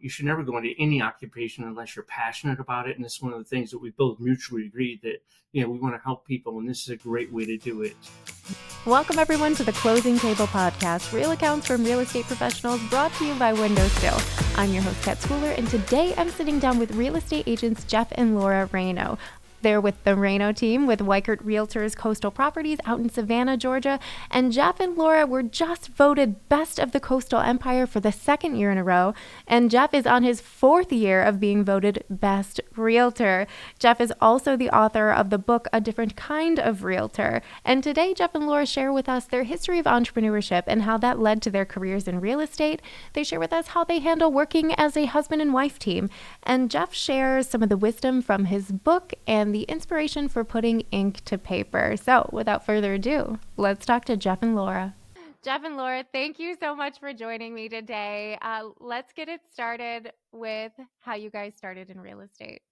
you should never go into any occupation unless you're passionate about it. And it's one of the things that we both mutually agreed that, we want to help people, and this is a great way to do it. Welcome everyone to the Closing Table Podcast, real accounts from real estate professionals, brought to you by WindowStill. I'm your host, Kat Schooler, and today I'm sitting down with real estate agents Jeff and Laura Rayno. They're with the Rayno Team with Weichert Realtors Coastal Properties out in Savannah, Georgia. And Jeff and Laura were just voted Best of the Coastal Empire for the second year in a row. And Jeff is on his fourth year of being voted Best Realtor. Jeff is also the author of the book, A Different Kind of Realtor. And today, Jeff and Laura share with us their history of entrepreneurship and how that led to their careers in real estate. They share with us how they handle working as a husband and wife team. And Jeff shares some of the wisdom from his book and the inspiration for putting ink to paper. So without further ado, let's talk to Jeff and Laura. Jeff and Laura, thank you so much for joining me today. Let's get it started with how you guys started in real estate.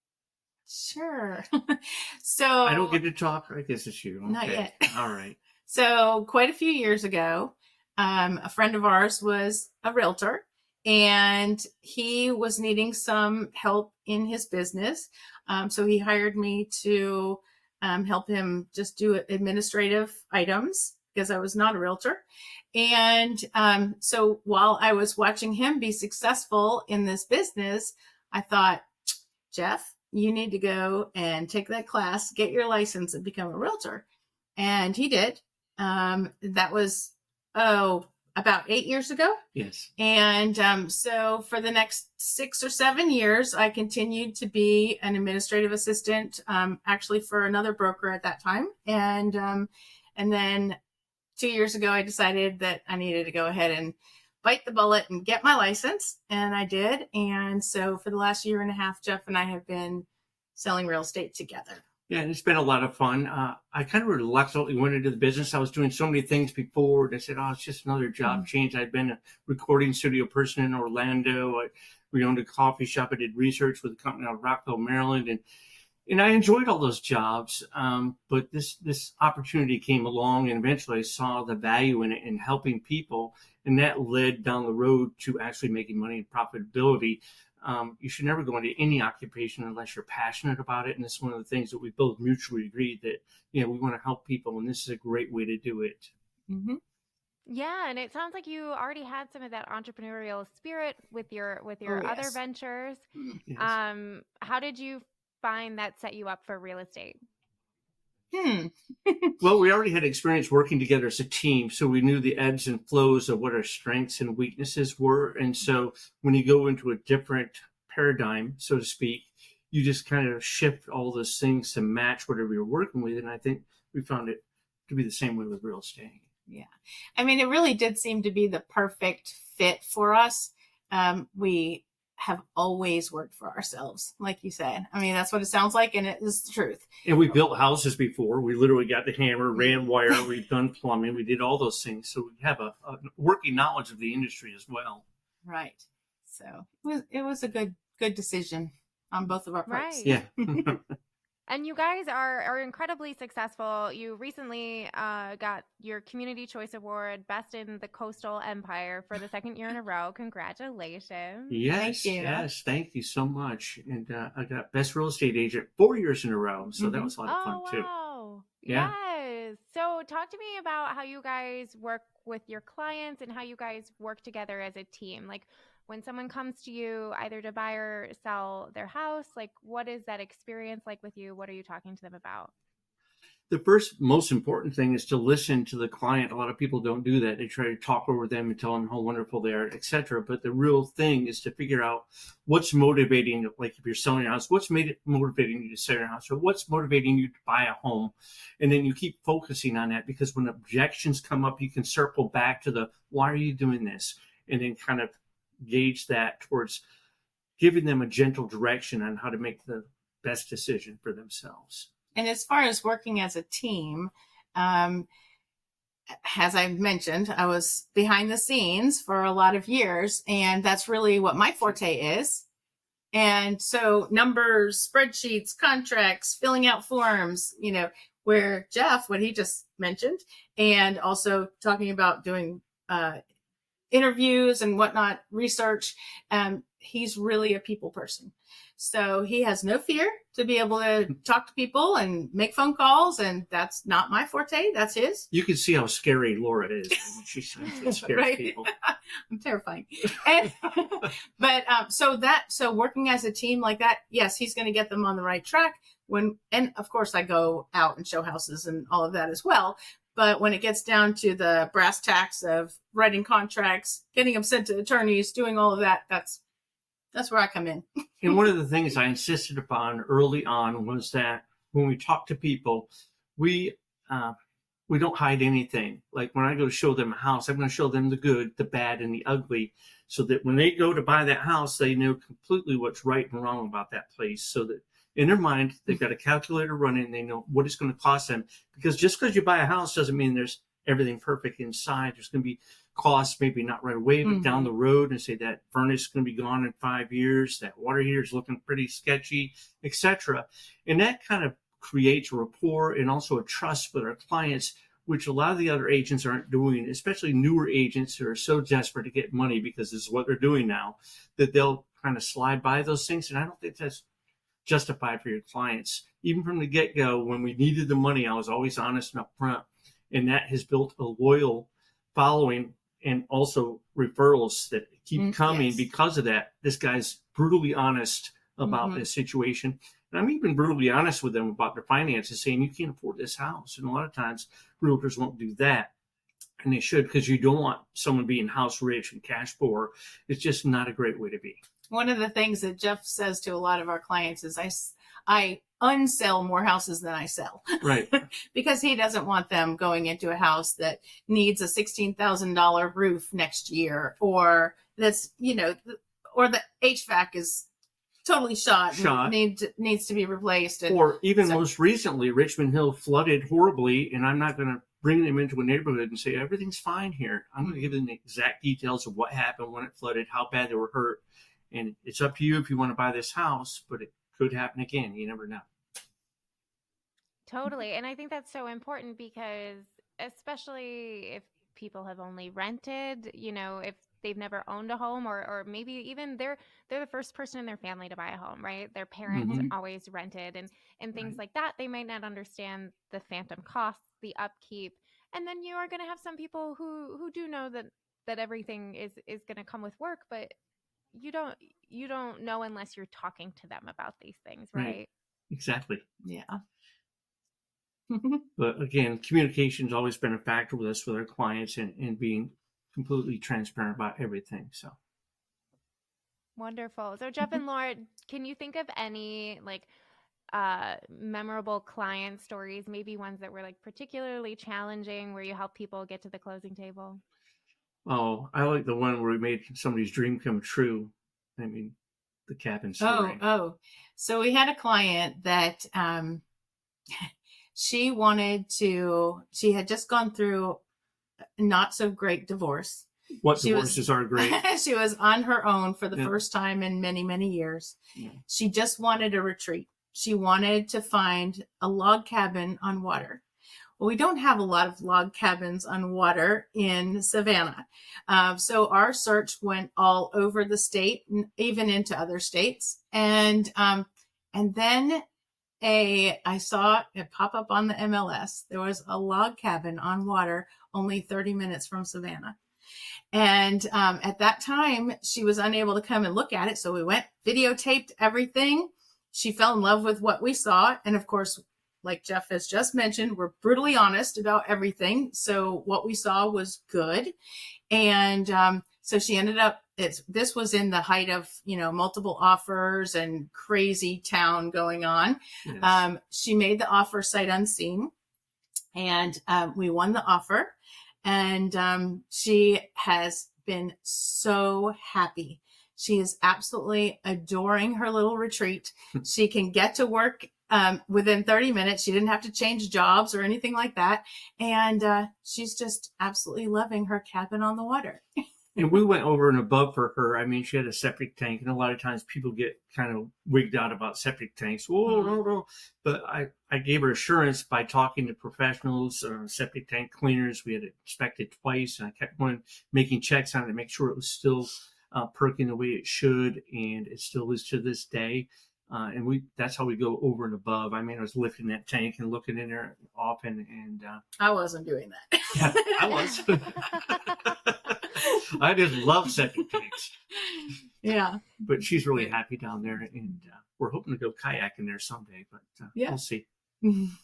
Sure. So I don't get to talk. I guess it's you. Okay. Not yet. All right. So quite a few years ago, a friend of ours was a realtor, and he was needing some help in his business. So he hired me to help him just do administrative items because I was not a realtor. And so while I was watching him be successful in this business, I thought, Jeff, you need to go and take that class, get your license, and become a realtor. And he did. That was, about 8 years ago. Yes. And so for the next 6 or 7 years, I continued to be an administrative assistant, actually for another broker at that time. And then 2 years ago, I decided that I needed to go ahead and bite the bullet and get my license. And I did. And so for the last year and a half, Jeff and I have been selling real estate together. Yeah, and it's been a lot of fun. I kind of reluctantly went into the business. I was doing so many things before, and I said, it's just another job change. I'd been a recording studio person in Orlando. We owned a coffee shop. I did research with a company out of Rockville, Maryland, and I enjoyed all those jobs. But this opportunity came along, and eventually I saw the value in it and helping people, and that led down the road to actually making money and profitability. You should never go into any occupation unless you're passionate about it. And it's one of the things that we both mutually agreed that, we want to help people. And this is a great way to do it. Mm-hmm. Yeah. And it sounds like you already had some of that entrepreneurial spirit with your other ventures. Yes. How did you find that set you up for real estate? Well, we already had experience working together as a team, so we knew the ebbs and flows of what our strengths and weaknesses were. And so when you go into a different paradigm, so to speak, you just kind of shift all those things to match whatever you're working with. And I think we found it to be the same way with real estate. Yeah. I mean, it really did seem to be the perfect fit for us. We have always worked for ourselves, like you said. I mean, that's what it sounds like, and it is the truth. And we built houses before. We literally got the hammer, ran wire, we've done plumbing, we did all those things. So we have a working knowledge of the industry as well. Right. So it was a good decision on both of our parts. Right. Yeah. And you guys are incredibly successful. You recently got your Community Choice Award, Best in the Coastal Empire, for the second year in a row. Congratulations. Yes, Thank you. yes. Thank you so much. And I got Best Real Estate Agent 4 years in a row. So that was a lot of fun too. Wow. Yeah. Yes. So talk to me about how you guys work with your clients and how you guys work together as a team. Like, when someone comes to you either to buy or sell their house, like, what is that experience like with you? What are you talking to them about? The first most important thing is to listen to the client. A lot of people don't do that. They try to talk over them and tell them how wonderful they are, etc. But the real thing is to figure out what's motivating, like if you're selling your house, what's motivating you to sell your house, or what's motivating you to buy a home. And then you keep focusing on that, because when objections come up, you can circle back to the, why are you doing this? And then kind of gauge that towards giving them a gentle direction on how to make the best decision for themselves. And as far as working as a team, as I mentioned, I was behind the scenes for a lot of years, and that's really what my forte is. And so numbers, spreadsheets, contracts, filling out forms, where Jeff, what he just mentioned, and also talking about doing interviews and whatnot, research. he's really a people person. So he has no fear to be able to talk to people and make phone calls. And that's not my forte. That's his. You can see how scary Laura is. She scares Right. people. I'm terrifying. And, but so working as a team like that, yes, he's going to get them on the right track. And of course I go out and show houses and all of that as well. But when it gets down to the brass tacks of writing contracts, getting them sent to attorneys, doing all of that, that's where I come in. And one of the things I insisted upon early on was that when we talk to people, we don't hide anything. Like when I go to show them a house, I'm going to show them the good, the bad, and the ugly, so that when they go to buy that house, they know completely what's right and wrong about that place, so that in their mind, they've got a calculator running. They know what it's going to cost them. Because just because you buy a house doesn't mean there's everything perfect inside. There's going to be costs, maybe not right away, but down the road, and say that furnace is going to be gone in 5 years. That water heater is looking pretty sketchy, etc. And that kind of creates a rapport and also a trust with our clients, which a lot of the other agents aren't doing, especially newer agents who are so desperate to get money because this is what they're doing now, that they'll kind of slide by those things. And I don't think that's justified for your clients. Even from the get-go, when we needed the money, I was always honest and upfront, and that has built a loyal following and also referrals that keep coming because of that. This guy's brutally honest about this situation, and I'm even brutally honest with them about their finances, saying you can't afford this house. And a lot of times realtors won't do that, and they should, because you don't want someone being house rich and cash poor. It's just not a great way to be. One of the things that Jeff says to a lot of our clients is I unsell more houses than I sell. Right. Because he doesn't want them going into a house that needs a $16,000 roof next year, or that's, or the HVAC is totally shot. And needs to be replaced. Or even most recently, Richmond Hill flooded horribly, and I'm not going to bring them into a neighborhood and say everything's fine here. I'm going to give them the exact details of what happened when it flooded, how bad they were hurt. And it's up to you if you want to buy this house, but it could happen again. You never know. Totally. And I think that's so important because especially if people have only rented, if they've never owned a home, or maybe even they're the first person in their family to buy a home, right? Their parents always rented and things like that. They might not understand the phantom costs, the upkeep. And then you are going to have some people who do know that everything is going to come with work, but you don't know unless you're talking to them about these things, right? Exactly. Yeah. But again, communication's always been a factor with us, with our clients, and being completely transparent about everything. So wonderful. So Jeff and Laura, can you think of any memorable client stories, maybe ones that were particularly challenging, where you help people get to the closing table? Oh, I like the one where we made somebody's dream come true. I mean, the cabin story. So we had a client that she had just gone through a not so great divorce. Divorces are great. She was on her own for the first time in many, many years. Yeah. She just wanted a retreat. She wanted to find a log cabin on water. Well, we don't have a lot of log cabins on water in Savannah. So our search went all over the state, even into other states. And then I saw it pop up on the MLS. There was a log cabin on water only 30 minutes from Savannah. And at that time, she was unable to come and look at it. So we went, videotaped everything. She fell in love with what we saw. And of course, like Jeff has just mentioned, we're brutally honest about everything. So what we saw was good. And so she ended up, this was in the height of, multiple offers and crazy town going on. Yes. She made the offer sight unseen, and we won the offer. And she has been so happy. She is absolutely adoring her little retreat. She can get to work within 30 minutes. She didn't have to change jobs or anything like that. And she's just absolutely loving her cabin on the water. And we went over and above for her. I mean, she had a septic tank, and a lot of times people get kind of wigged out about septic tanks. Whoa, no. But I gave her assurance by talking to professionals, septic tank cleaners. We had it inspected twice, and I kept making checks on it to make sure it was still perking the way it should, and it still is to this day. And that's how we go over and above. I mean, I was lifting that tank and looking in there often, and I wasn't doing that. yeah, I was. I just love second tanks. Yeah. But she's really happy down there, and we're hoping to go kayaking there someday, but Yeah. we'll see.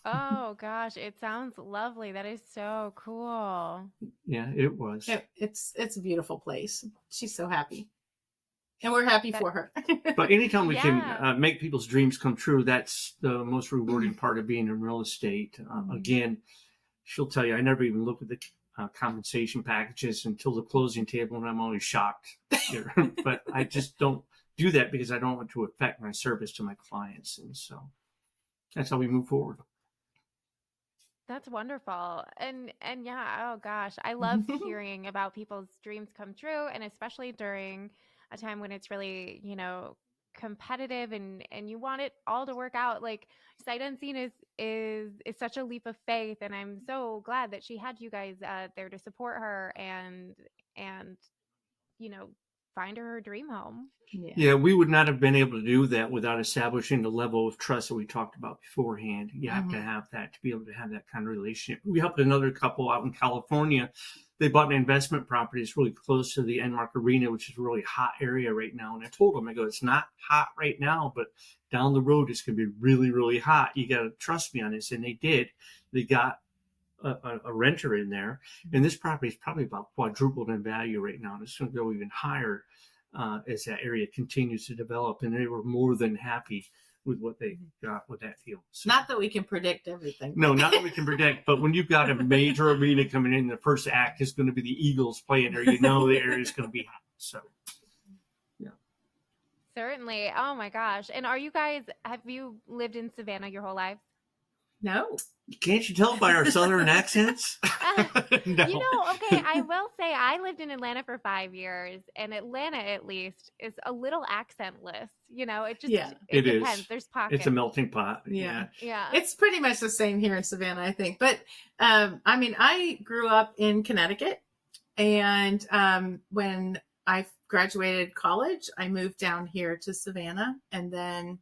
Oh gosh, it sounds lovely. That is so cool. Yeah, it was. It's a beautiful place. She's so happy. And we're happy for her. But anytime we Yeah. can make people's dreams come true, that's the most rewarding part of being in real estate. Again, she'll tell you, I never even look at the compensation packages until the closing table, and I'm always shocked. But I just don't do that because I don't want to affect my service to my clients. And so that's how we move forward. That's wonderful. And yeah, oh gosh, I love hearing about people's dreams come true, and especially during a time when it's really, competitive and you want it all to work out. Like sight unseen is such a leap of faith, and I'm so glad that she had you guys there to support her and find her dream home. Yeah, we would not have been able to do that without establishing the level of trust that we talked about beforehand. You have to have that to be able to have that kind of relationship. We helped another couple out in California. They bought an investment property. It's really close to the Enmark Arena, which is a really hot area right now. And I told them, I go, it's not hot right now, but down the road, it's going to be really, really hot. You got to trust me on this. And they did. They got a renter in there. And this property is probably about quadrupled in value right now. And it's going to go even higher as that area continues to develop. And they were more than happy with what they got with that deal. So, not that we can predict everything. No, not that we can predict, but when you've got a major arena coming in, the first act is going to be the Eagles playing there. The area is going to be hot. So, yeah. Certainly. Oh my gosh. And have you lived in Savannah your whole life? No. Can't you tell by our southern accents? No. Okay, I will say I lived in Atlanta for 5 years, and Atlanta, at least, is a little accentless. It just it depends. Is. There's pockets. It's a melting pot. Yeah. Yeah. It's pretty much the same here in Savannah, I think. But I grew up in Connecticut, and when I graduated college, I moved down here to Savannah, and then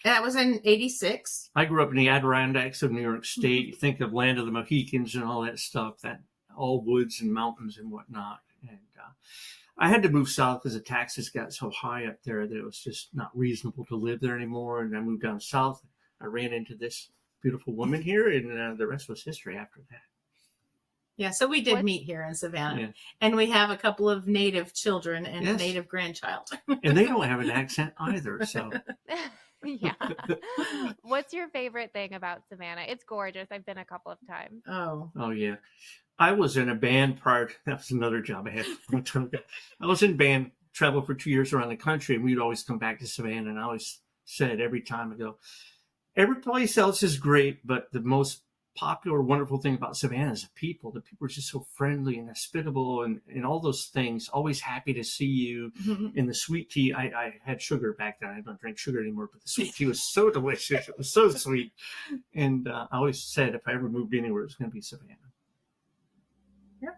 that was in 86. I grew up in the Adirondacks of New York State. You think of land of the Mohicans and all that stuff, that all woods and mountains and whatnot. And I had to move south because the taxes got so high up there that it was just not reasonable to live there anymore. And I moved down south. I ran into this beautiful woman here, and the rest was history after that. Yeah, so we did meet here in Savannah. And we have a couple of native children and a native grandchild. And they don't have an accent either, so... Yeah. What's your favorite thing about Savannah? It's gorgeous. I've been a couple of times. Oh, yeah. I was in a band prior. That was another job I had. I was in band, traveled for 2 years around the country, and we'd always come back to Savannah. And I always said every time I go, every place else is great, but the most popular, wonderful thing about Savannah is the people. The people are just so friendly and hospitable and all those things. Always happy to see you. And the sweet tea, I had sugar back then. I don't drink sugar anymore, but the sweet tea was so delicious. It was so sweet. And I always said if I ever moved anywhere, it was going to be Savannah. Yeah.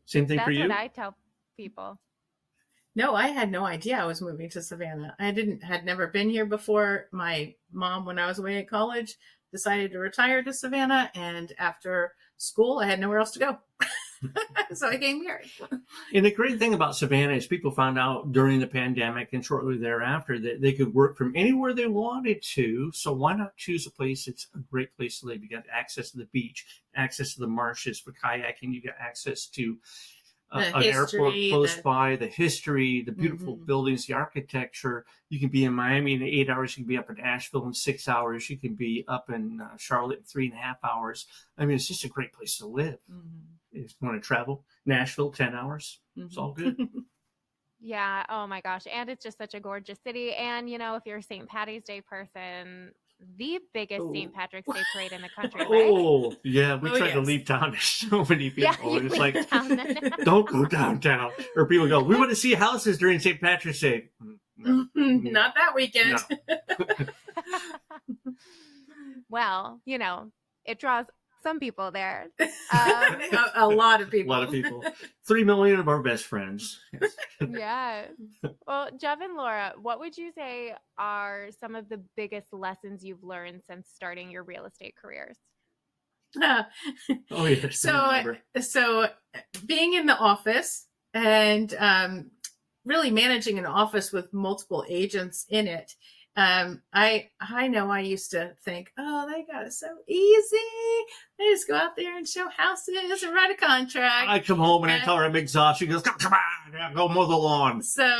Same thing for you? That's what I tell people. No, I had no idea I was moving to Savannah. Had never been here before. My mom, when I was away at college, decided to retire to Savannah, and after school I had nowhere else to go. So I came here. And the great thing about Savannah is people found out during the pandemic and shortly thereafter that they could work from anywhere they wanted to. So why not choose a place that's a great place to live? You got access to the beach, access to the marshes for kayaking, you got access to an airport close by, the history, the beautiful buildings, the architecture. You can be in Miami in 8 hours. You can be up in Asheville in 6 hours. You can be up in Charlotte in 3.5 hours. I mean, it's just a great place to live. If you want to travel, Nashville, 10 hours. It's all good. Yeah. Oh my gosh. And it's just such a gorgeous city. And, if you're a St. Patty's Day person, the biggest St. Patrick's Day parade in the country, right? Oh, yeah. We tried to leave town. There's so many people. It's like, don't go downtown. Or people go, we want to see houses during St. Patrick's Day. No. Not that weekend. No. Well, it draws some people there. A lot of A people. lot of people. 3 million of our best friends. Yes. Yeah. Well, Jeff and Laura, what would you say are some of the biggest lessons you've learned since starting your real estate careers? Oh, yes. I remember. So being in the office and really managing an office with multiple agents in it, I know I used to think, oh, they got it so easy. They just go out there and show houses and write a contract. I come home and I tell her I'm exhausted. She goes, come on, go mow the lawn. So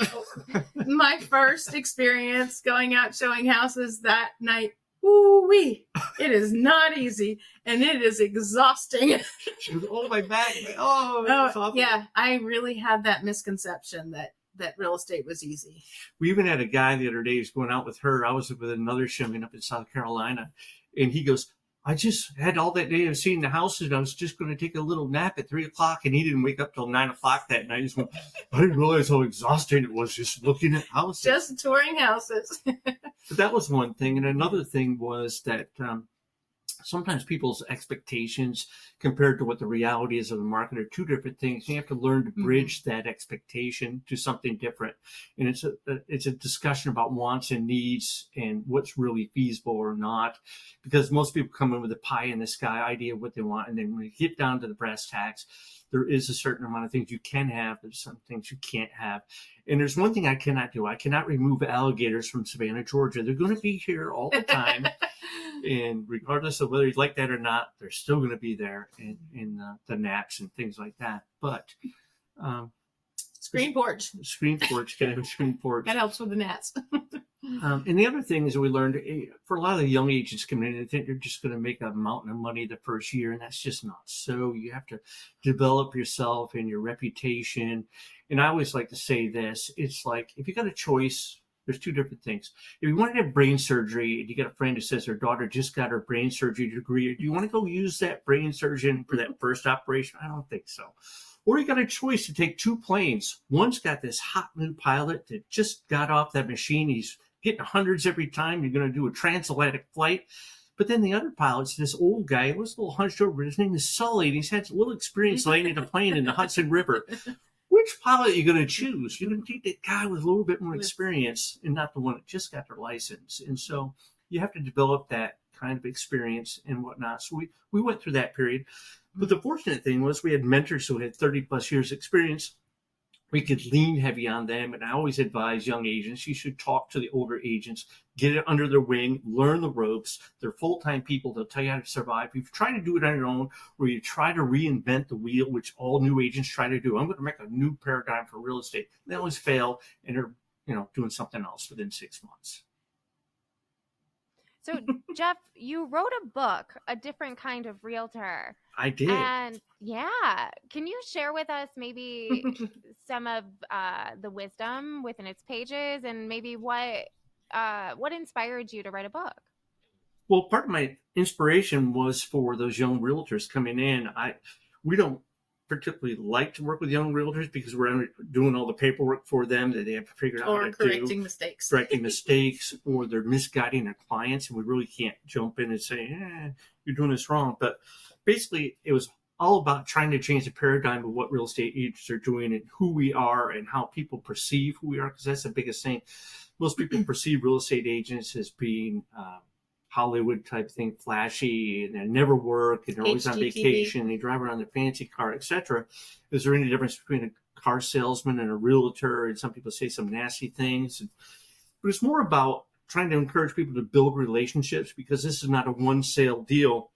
my first experience going out showing houses that night, ooh-wee, it is not easy and it is exhausting. She goes, oh, my back. Oh, yeah. I really had that misconception that real estate was easy. We even had a guy the other day who's going out with her. I was with another showman up in South Carolina, and he goes, I just had all that day of seeing the houses, and I was just going to take a little nap at 3:00, and he didn't wake up till 9:00 that night. He's going, I didn't realize how exhausting it was just looking at houses. Just touring houses. But that was one thing. And another thing was that sometimes people's expectations compared to what the reality is of the market are two different things. You have to learn to bridge that expectation to something different. And it's a discussion about wants and needs and what's really feasible or not, because most people come in with a pie in the sky idea of what they want. And then when you get down to the brass tacks, there is a certain amount of things you can have. There's some things you can't have. And there's one thing I cannot do. I cannot remove alligators from Savannah, Georgia. They're going to be here all the time. And regardless of whether you like that or not, they're still going to be there in the naps and things like that. But screen porch. Can have a screen porch. That helps with the gnats. And the other thing is that we learned for a lot of the young agents coming in, they think they're just going to make a mountain of money the first year, and that's just not so. You have to develop yourself and your reputation. And I always like to say this: it's like if you got a choice, there's two different things. If you want to have brain surgery and you got a friend who says their daughter just got her brain surgery degree, do you want to go use that brain surgeon for that first operation? I don't think so. Or you got a choice to take two planes. One's got this hot new pilot that just got off that machine. He's getting hundreds every time. You're going to do a transatlantic flight. But then the other pilot's this old guy. He was a little hunched over. His name is Sully, and he's had a little experience landing a plane in the Hudson River. Which pilot are you going to choose? You're going to take that guy with a little bit more experience and not the one that just got their license. And so you have to develop that kind of experience and whatnot. So we went through that period. But the fortunate thing was we had mentors who had 30 plus years experience. We could lean heavy on them. And I always advise young agents, you should talk to the older agents, get it under their wing, learn the ropes. They're full-time people. They'll tell you how to survive. If you try to do it on your own, or you try to reinvent the wheel, which all new agents try to do, I'm going to make a new paradigm for real estate. They always fail, and they're doing something else within 6 months. So, Jeff, you wrote a book, A Different Kind of Realtor. I did. And can you share with us maybe some of the wisdom within its pages and maybe what inspired you to write a book? Well, part of my inspiration was for those young realtors coming in. We don't particularly like to work with young realtors because we're doing all the paperwork for them that they have to figure out how to correcting mistakes, or they're misguiding their clients, and we really can't jump in and say, you're doing this wrong. But basically, it was all about trying to change the paradigm of what real estate agents are doing and who we are and how people perceive who we are, because that's the biggest thing. Most people perceive real estate agents as being Hollywood type thing, flashy, and they never work, and they're always on vacation, they drive around in a fancy car, etc. Is there any difference between a car salesman and a realtor? And some people say some nasty things. But it's more about trying to encourage people to build relationships, because this is not a one sale deal.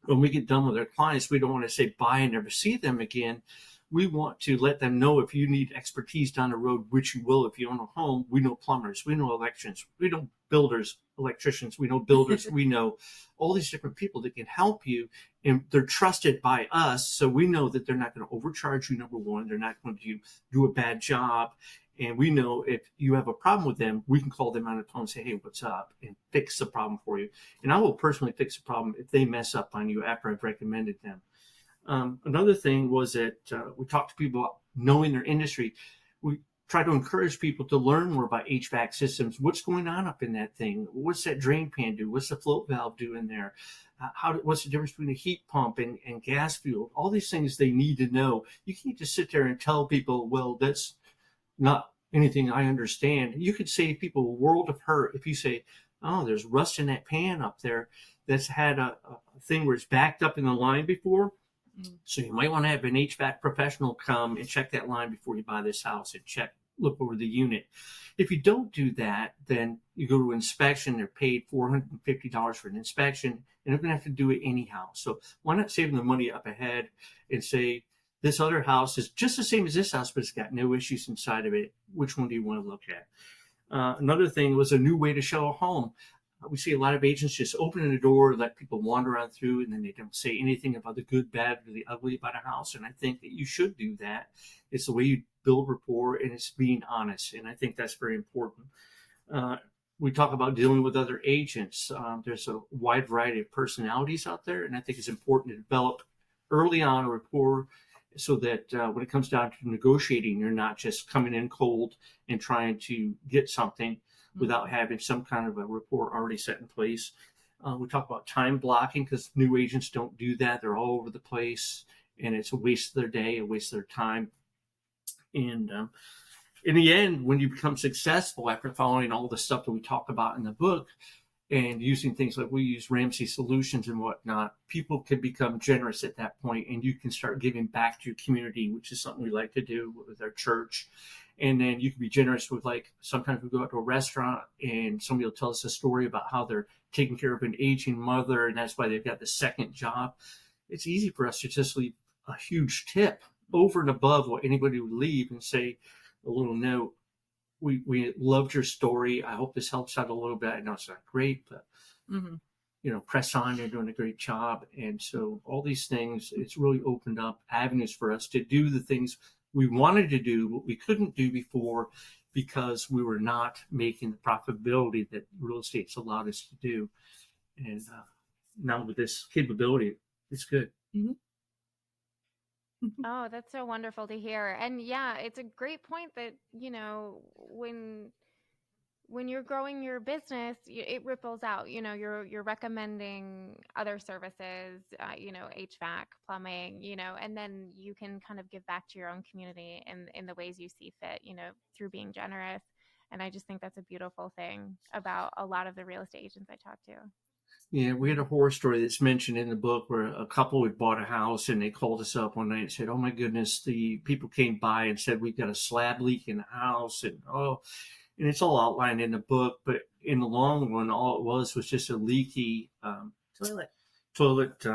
When we get done with our clients, we don't want to say bye and never see them again. We want to let them know if you need expertise down the road, which you will if you own a home. We know plumbers, we know electricians, we know builders, electricians, we know builders, we know all these different people that can help you, and they're trusted by us. So we know that they're not going to overcharge you, number one. They're not going to do a bad job. And we know if you have a problem with them, we can call them on the phone and say, hey, what's up? And fix the problem for you. And I will personally fix the problem if they mess up on you after I've recommended them. Another thing was that we talked to people about knowing their industry. try to encourage people to learn more about HVAC systems. What's going on up in that thing? What's that drain pan do? What's the float valve do in there? What's the difference between a heat pump and gas fuel? All these things they need to know. You can't just sit there and tell people, well, that's not anything I understand. You could save people a world of hurt if you say, oh, there's rust in that pan up there that's had a thing where it's backed up in the line before. So you might want to have an HVAC professional come and check that line before you buy this house and look over the unit. If you don't do that, then you go to inspection. They're paid $450 for an inspection, and they're going to have to do it anyhow. So why not save them the money up ahead and say, this other house is just the same as this house, but it's got no issues inside of it. Which one do you want to look at? Another thing was a new way to show a home. We see a lot of agents just opening the door, let people wander on through, and then they don't say anything about the good, bad, or the ugly about a house. And I think that you should do that. It's the way you build rapport, and it's being honest. And I think that's very important. We talk about dealing with other agents. There's a wide variety of personalities out there, and I think it's important to develop early on a rapport so that when it comes down to negotiating, you're not just coming in cold and trying to get something without having some kind of a rapport already set in place. We talk about time blocking because new agents don't do that. They're all over the place, and it's a waste of their day, a waste of their time. And in the end, when you become successful after following all the stuff that we talk about in the book and using things like we use Ramsey Solutions and whatnot, people can become generous at that point, and you can start giving back to your community, which is something we like to do with our church. And then you can be generous with, like, sometimes we go out to a restaurant and somebody will tell us a story about how they're taking care of an aging mother, and that's why they've got the second job. It's easy for us to just leave a huge tip over and above what anybody would leave and say a little note. We loved your story. I hope this helps out a little bit. I know it's not great, but press on. You're doing a great job. And so all these things, it's really opened up avenues for us to do the things we wanted to do, what we couldn't do before because we were not making the profitability that real estate's allowed us to do. And now with this capability, it's good. Mm-hmm. Oh, that's so wonderful to hear. And yeah, it's a great point that, when you're growing your business, it ripples out. You're recommending other services, HVAC, plumbing, and then you can kind of give back to your own community in the ways you see fit, through being generous. And I just think that's a beautiful thing about a lot of the real estate agents I talk to. Yeah, we had a horror story that's mentioned in the book where a couple had bought a house and they called us up one night and said, oh my goodness, the people came by and said, we've got a slab leak in the house. And it's all outlined in the book, but in the long run, all it was just a leaky toilet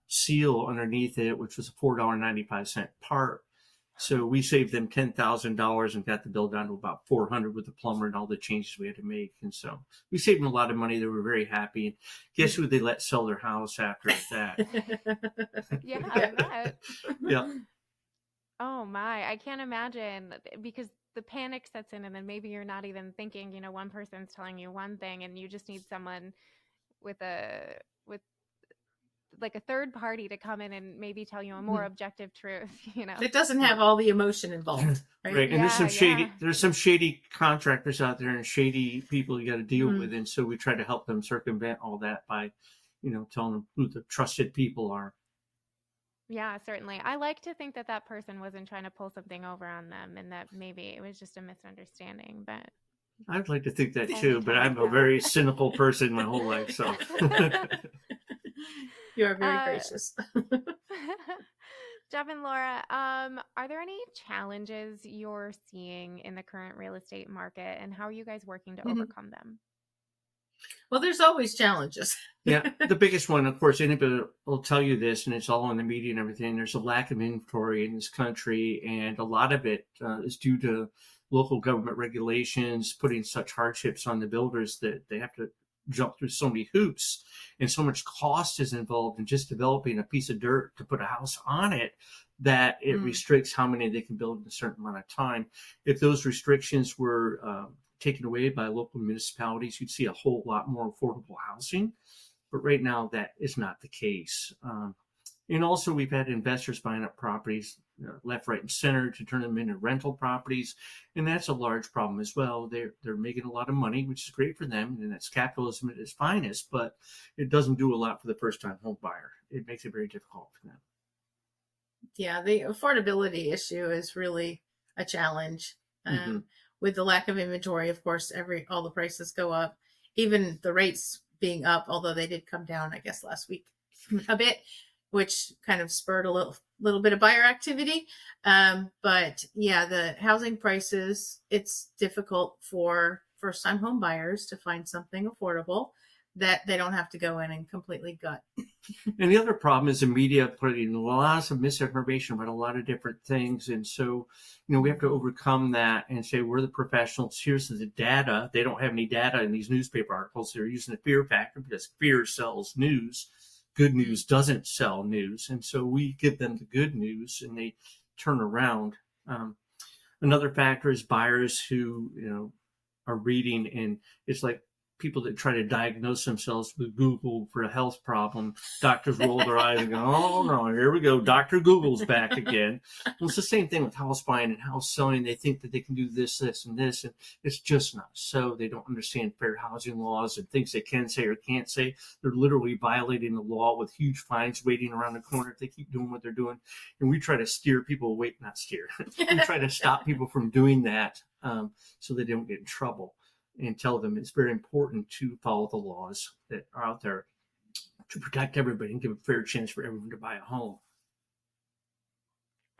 seal underneath it, which was a $4.95 part. So we saved them $10,000 and got the bill down to about $400 with the plumber and all the changes we had to make. And so we saved them a lot of money. They were very happy. And guess who they let sell their house after that? Yeah, I bet. Yeah. Oh my, I can't imagine, because the panic sets in and then maybe you're not even thinking, one person's telling you one thing and you just need someone with like a third party to come in and maybe tell you a more objective truth, It doesn't have all the emotion involved, right? Right. And Yeah, there's some shady contractors out there and shady people you got to deal with. And so we try to help them circumvent all that by, telling them who the trusted people are. Yeah, certainly. I like to think that person wasn't trying to pull something over on them and that maybe it was just a misunderstanding, but I'd like to think that too, but I'm a very cynical person my whole life. So you are very gracious. Jeff and Laura, are there any challenges you're seeing in the current real estate market, and how are you guys working to overcome them? Well, there's always challenges. Yeah, the biggest one, of course, anybody will tell you this, and it's all in the media and everything. There's a lack of inventory in this country, and a lot of it is due to local government regulations putting such hardships on the builders that they have to jump through so many hoops, and so much cost is involved in just developing a piece of dirt to put a house on it that it restricts how many they can build in a certain amount of time. If those restrictions were taken away by local municipalities, you'd see a whole lot more affordable housing. But right now, that is not the case. And also, we've had investors buying up properties left, right, and center to turn them into rental properties. And that's a large problem as well. They're making a lot of money, which is great for them. And that's capitalism at its finest, but it doesn't do a lot for the first-time home buyer. It makes it very difficult for them. Yeah, the affordability issue is really a challenge. With the lack of inventory, of course, all the prices go up. Even the rates being up, although they did come down, I guess, last week a bit, which kind of spurred a little bit of buyer activity. But yeah, the housing prices, it's difficult for first-time home buyers to find something affordable that they don't have to go in and completely gut. And the other problem is the media putting lots of misinformation about a lot of different things. And so, we have to overcome that and say, we're the professionals. Here's the data. They don't have any data in these newspaper articles. They're using the fear factor because fear sells news. Good news doesn't sell news. And so we give them the good news and they turn around. Another factor is buyers who, are reading, and it's like people that try to diagnose themselves with Google for a health problem. Doctors roll their eyes and go, oh no, here we go. Dr. Google's back again. Well, it's the same thing with house buying and house selling. They think that they can do this, this, and this, and it's just not so. They don't understand fair housing laws and things they can say or can't say. They're literally violating the law with huge fines waiting around the corner if they keep doing what they're doing. And we try to steer people away, not steer. We try to stop people from doing that so they don't get in trouble. And tell them it's very important to follow the laws that are out there to protect everybody and give a fair chance for everyone to buy a home.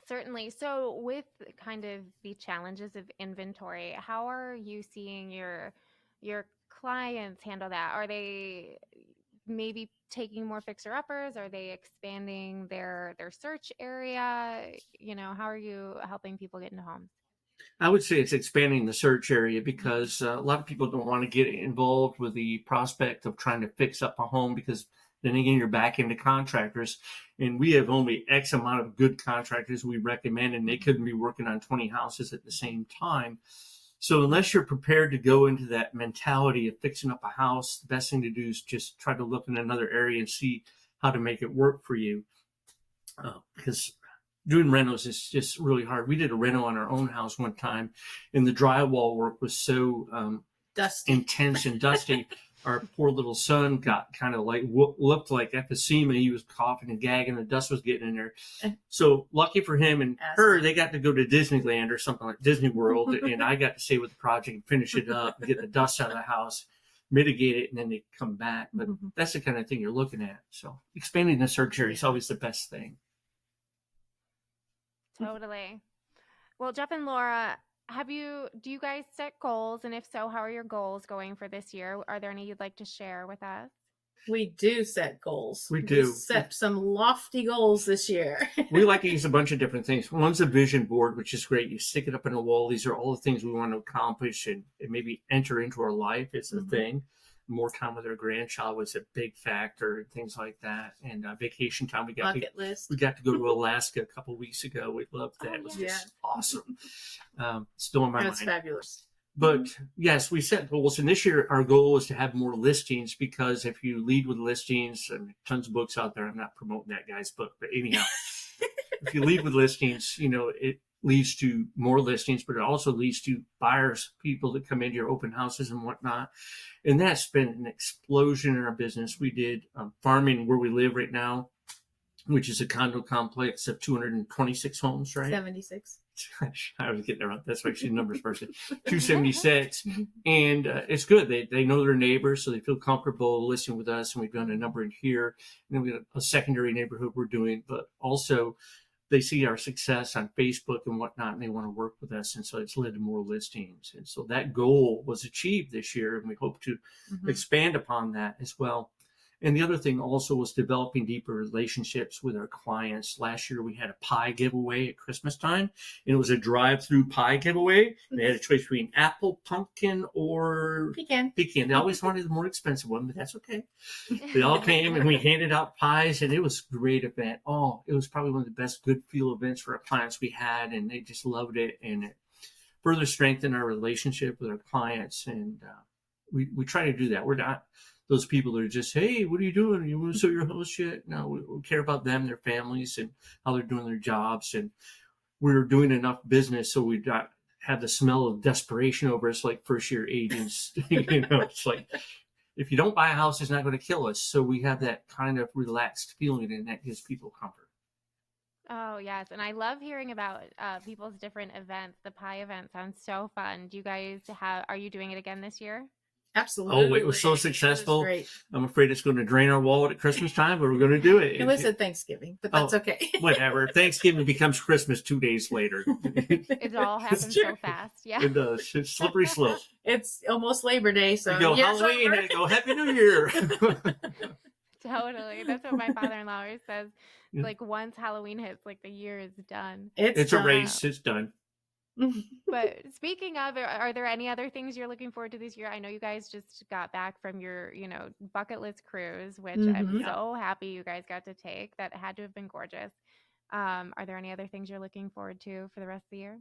Certainly. So with kind of the challenges of inventory, how are you seeing your clients handle that? Are they maybe taking more fixer-uppers? Are they expanding their search area? How are you helping people get into homes? I would say it's expanding the search area because a lot of people don't want to get involved with the prospect of trying to fix up a home because then again, you're back into contractors. And we have only X amount of good contractors we recommend, and they couldn't be working on 20 houses at the same time. So unless you're prepared to go into that mentality of fixing up a house, the best thing to do is just try to look in another area and see how to make it work for you. Because doing renos is just really hard. We did a reno on our own house one time, and the drywall work was so dusty, intense and dusty. Our poor little son got kind of like looked like emphysema. He was coughing and gagging. The dust was getting in there. So lucky for him and her, they got to go to Disneyland or something like Disney World, and I got to stay with the project and finish it up and get the dust out of the house, mitigate it, and then they come back. But that's the kind of thing you're looking at. So expanding the search area is always the best thing. Totally. Well, Jeff and Laura, do you guys set goals? And if so, how are your goals going for this year? Are there any you'd like to share with us? We do set goals. We do. Set some lofty goals this year. We like to use a bunch of different things. One's a vision board, which is great. You stick it up on the wall. These are all the things we want to accomplish and maybe enter into our life is the thing. More time with our grandchild was a big factor and things like that. And vacation time, we got to go to Alaska a couple of weeks ago. We loved that. It was just awesome. Still in my mind. That's fabulous. But yes, we set goals. And this year, our goal is to have more listings because if you lead with listings, tons of books out there. I'm not promoting that guy's book, but anyhow, if you lead with listings, it leads to more listings, but it also leads to buyers, people that come into your open houses and whatnot. And that's been an explosion in our business. We did farming where we live right now, which is a condo complex of 226 homes, right? 76. I was getting around. That's why she's a numbers person. 276. And it's good. They know their neighbors, so they feel comfortable listing with us. And we've done a number in here. And then we got a secondary neighborhood we're doing, but also they see our success on Facebook and whatnot, and they want to work with us. And so it's led to more listings. And so that goal was achieved this year, and we hope to expand upon that as well. And the other thing also was developing deeper relationships with our clients. Last year, we had a pie giveaway at Christmas time, and it was a drive-through pie giveaway. They had a choice between apple, pumpkin, or pecan. They always wanted the more expensive one, but that's okay. They all came, and we handed out pies, and it was a great event. Oh, it was probably one of the best good feel events for our clients we had, and they just loved it, and it further strengthened our relationship with our clients. And we try to do that. We're not those people that are just, hey, what are you doing? You want to sell your house yet? No, we care about them, their families, and how they're doing their jobs. And we were doing enough business so we got have the smell of desperation over us like first year agents. It's like, if you don't buy a house, it's not going to kill us. So we have that kind of relaxed feeling, and that gives people comfort. Oh, yes. And I love hearing about people's different events. The pie event sounds so fun. Do you guys are you doing it again this year? Absolutely. Oh, it was so successful. It was great. I'm afraid it's going to drain our wallet at Christmas time, but we're going to do it. It was at Thanksgiving, but that's okay. Whatever. Thanksgiving becomes Christmas 2 days later. It all happens so fast. Yeah. It does. It's slippery slope. It's almost Labor Day, so you go Halloween and go Happy New Year. Totally. That's what my father-in-law always says. Like once Halloween hits, like the year is done. It's a race. It's done. But speaking of, are there any other things you're looking forward to this year? I know you guys just got back from your, bucket list cruise, which I'm so happy you guys got to take. That had to have been gorgeous. Are there any other things you're looking forward to for the rest of the year?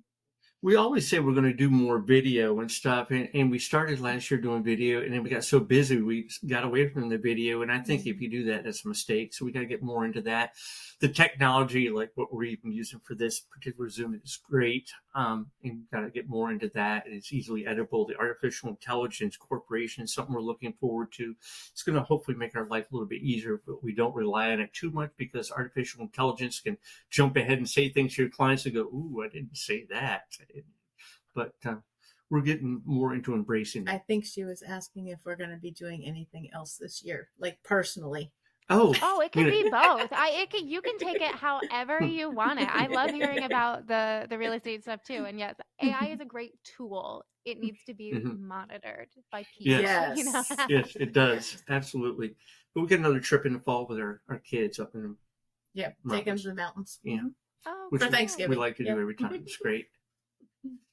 We always say we're going to do more video and stuff. And we started last year doing video, and then we got so busy, we got away from the video. And I think if you do that, that's a mistake. So we got to get more into that. The technology, like what we're even using for this particular Zoom, is great. And we've got to get more into that. And it's easily editable. The artificial intelligence corporation is something we're looking forward to. It's going to hopefully make our life a little bit easier, but we don't rely on it too much, because artificial intelligence can jump ahead and say things to your clients and go, "Ooh, I didn't say that." But we're getting more into embracing it. I think she was asking if we're going to be doing anything else this year, like personally. Oh, it can be both. You can take it however you want it. I love hearing about the real estate stuff too. And yes, AI is a great tool. It needs to be monitored by people. Yes. Yes, it does. Absolutely. But we get another trip in the fall with our kids up in the take them to the mountains. Yeah. Oh, Which for Thanksgiving. We like to do every time. It's great.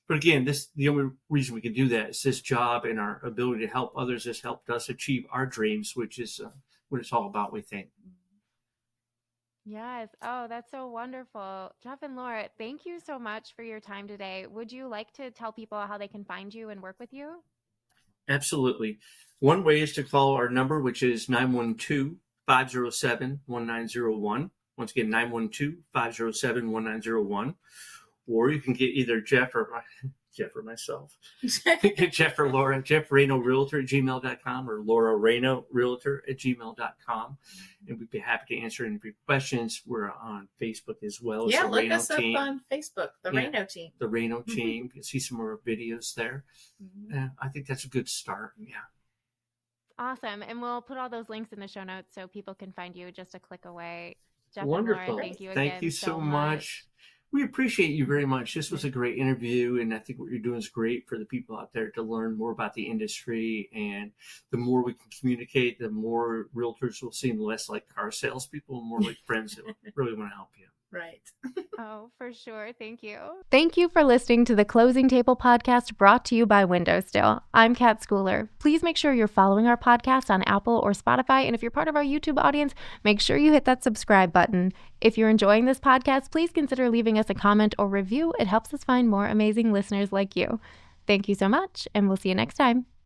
But again, the only reason we can do that is this job, and our ability to help others has helped us achieve our dreams, which is what it's all about, we think. Yes. Oh, that's so wonderful. Jeff and Laura, thank you so much for your time today. Would you like to tell people how they can find you and work with you? Absolutely. One way is to call our number, which is 912-507-1901. Once again, 912-507-1901. Or you can get either Jeff or myself. Get Jeff or Laura, Jeff Rayno Realtor at gmail.com, or Laura Rayno Realtor at gmail.com. And we'd be happy to answer any of your questions. We're on Facebook as well as the look Rayno us Team. up on Facebook, the Rayno Team. The Rayno Team. You can see some more videos there. I think that's a good start. Yeah. Awesome. And we'll put all those links in the show notes so people can find you just a click away. Jeff Wonderful. And Laura, thank you again. Thank you so much. We appreciate you very much. This was a great interview, and I think what you're doing is great for the people out there to learn more about the industry. And the more we can communicate, the more realtors will seem less like car salespeople and more like friends that really want to help you. Right. Oh, for sure. Thank you. Thank you for listening to the Closing Table podcast, brought to you by WindowStill. I'm Kat Schooler. Please make sure you're following our podcast on Apple or Spotify. And if you're part of our YouTube audience, make sure you hit that subscribe button. If you're enjoying this podcast, please consider leaving us a comment or review. It helps us find more amazing listeners like you. Thank you so much, and we'll see you next time.